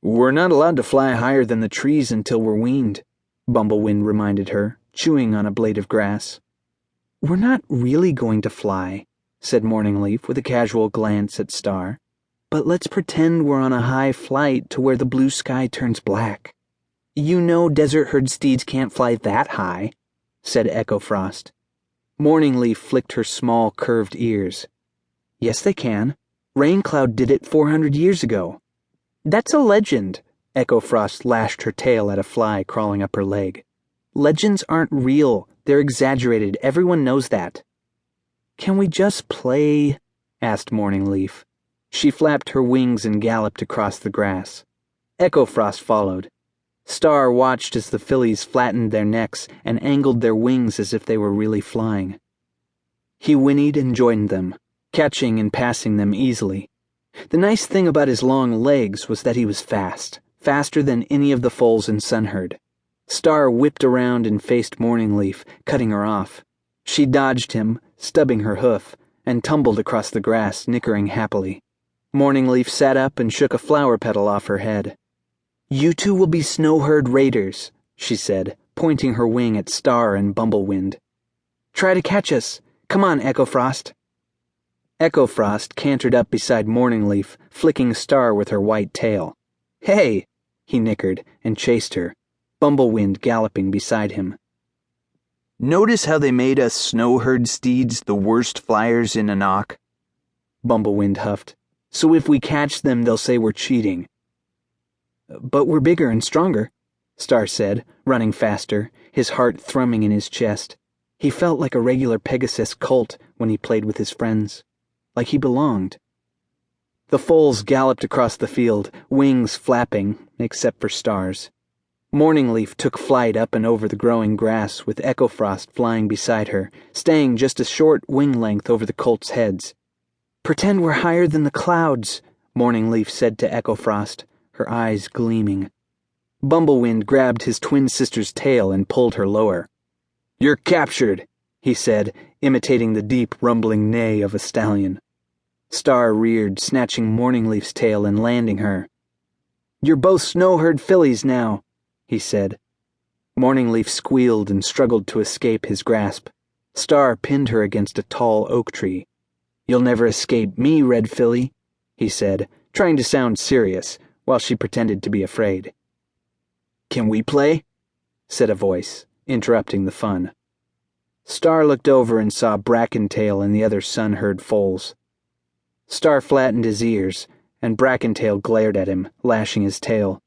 "We're not allowed to fly higher than the trees until we're weaned," Bumblewind reminded her, chewing on a blade of grass. "We're not really going to fly," said Morningleaf with a casual glance at Star. "But let's pretend we're on a high flight to where the blue sky turns black." "You know desert herd steeds can't fly that high," said Echo Frost. Morningleaf flicked her small, curved ears. "Yes, they can. Raincloud did it 400 years ago." "That's a legend." Echo Frost lashed her tail at a fly crawling up her leg. "Legends aren't real. They're exaggerated. Everyone knows that." "Can we just play?" asked Morningleaf. She flapped her wings and galloped across the grass. Echo Frost followed. Star watched as the fillies flattened their necks and angled their wings as if they were really flying. He whinnied and joined them, catching and passing them easily. The nice thing about his long legs was that he was fast, faster than any of the foals in Sunherd. Star whipped around and faced Morningleaf, cutting her off. She dodged him, stubbing her hoof, and tumbled across the grass, nickering happily. Morningleaf sat up and shook a flower petal off her head. "You two will be Snowherd raiders," she said, pointing her wing at Star and Bumblewind. "Try to catch us. Come on, Echo Frost." Echo Frost cantered up beside Morningleaf, flicking Star with her white tail. "Hey!" he nickered and chased her, Bumblewind galloping beside him. "Notice how they made us Snowherd steeds the worst flyers in Anok?" Bumblewind huffed. "So if we catch them, they'll say we're cheating." "But we're bigger and stronger," Star said, running faster, his heart thrumming in his chest. He felt like a regular Pegasus colt when he played with his friends, like he belonged. The foals galloped across the field, wings flapping, except for Star's. Morningleaf took flight up and over the growing grass, with Echo Frost flying beside her, staying just a short wing length over the colts' heads. "Pretend we're higher than the clouds," Morningleaf said to Echo Frost, her eyes gleaming. Bumblewind grabbed his twin sister's tail and pulled her lower. "You're captured," he said, imitating the deep, rumbling neigh of a stallion. Star reared, snatching Morningleaf's tail and landing her. "You're both Snowherd fillies now," he said. Morningleaf squealed and struggled to escape his grasp. Star pinned her against a tall oak tree. "You'll never escape me, Red Filly," he said, trying to sound serious, while she pretended to be afraid. "Can we play?" said a voice, interrupting the fun. Star looked over and saw Brackentail and the other Sunherd foals. Star flattened his ears, and Brackentail glared at him, lashing his tail.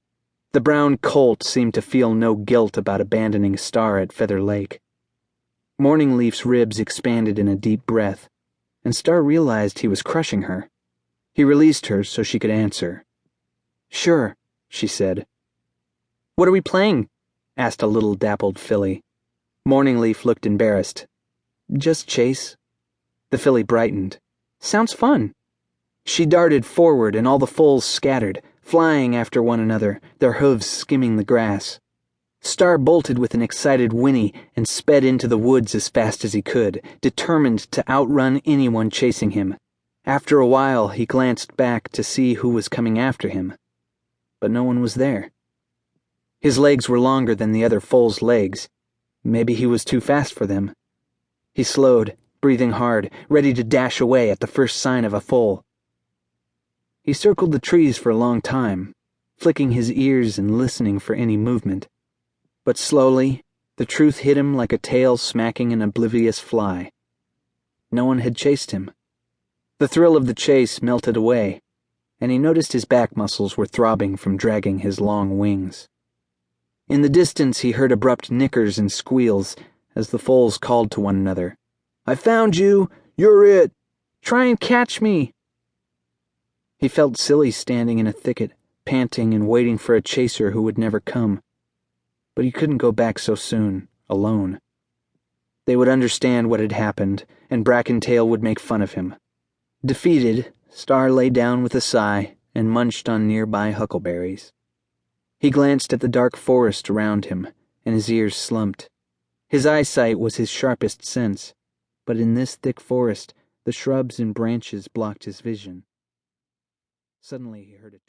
The brown colt seemed to feel no guilt about abandoning Star at Feather Lake. Morningleaf's ribs expanded in a deep breath, and Star realized he was crushing her. He released her so she could answer. "Sure," she said. "What are we playing?" asked a little dappled filly. Morningleaf looked embarrassed. "Just chase." The filly brightened. "Sounds fun." She darted forward and all the foals scattered, flying after one another, their hooves skimming the grass. Star bolted with an excited whinny and sped into the woods as fast as he could, determined to outrun anyone chasing him. After a while, he glanced back to see who was coming after him. But no one was there. His legs were longer than the other foals' legs. Maybe he was too fast for them. He slowed, breathing hard, ready to dash away at the first sign of a foal. He circled the trees for a long time, flicking his ears and listening for any movement. But slowly, the truth hit him like a tail smacking an oblivious fly. No one had chased him. The thrill of the chase melted away, and he noticed his back muscles were throbbing from dragging his long wings. In the distance he heard abrupt nickers and squeals as the foals called to one another. "I found you! You're it! Try and catch me!" He felt silly standing in a thicket, panting and waiting for a chaser who would never come. But he couldn't go back so soon, alone. They would understand what had happened, and Brackentail would make fun of him. Defeated, Star lay down with a sigh and munched on nearby huckleberries. He glanced at the dark forest around him, and his ears slumped. His eyesight was his sharpest sense, but in this thick forest, the shrubs and branches blocked his vision. Suddenly he heard a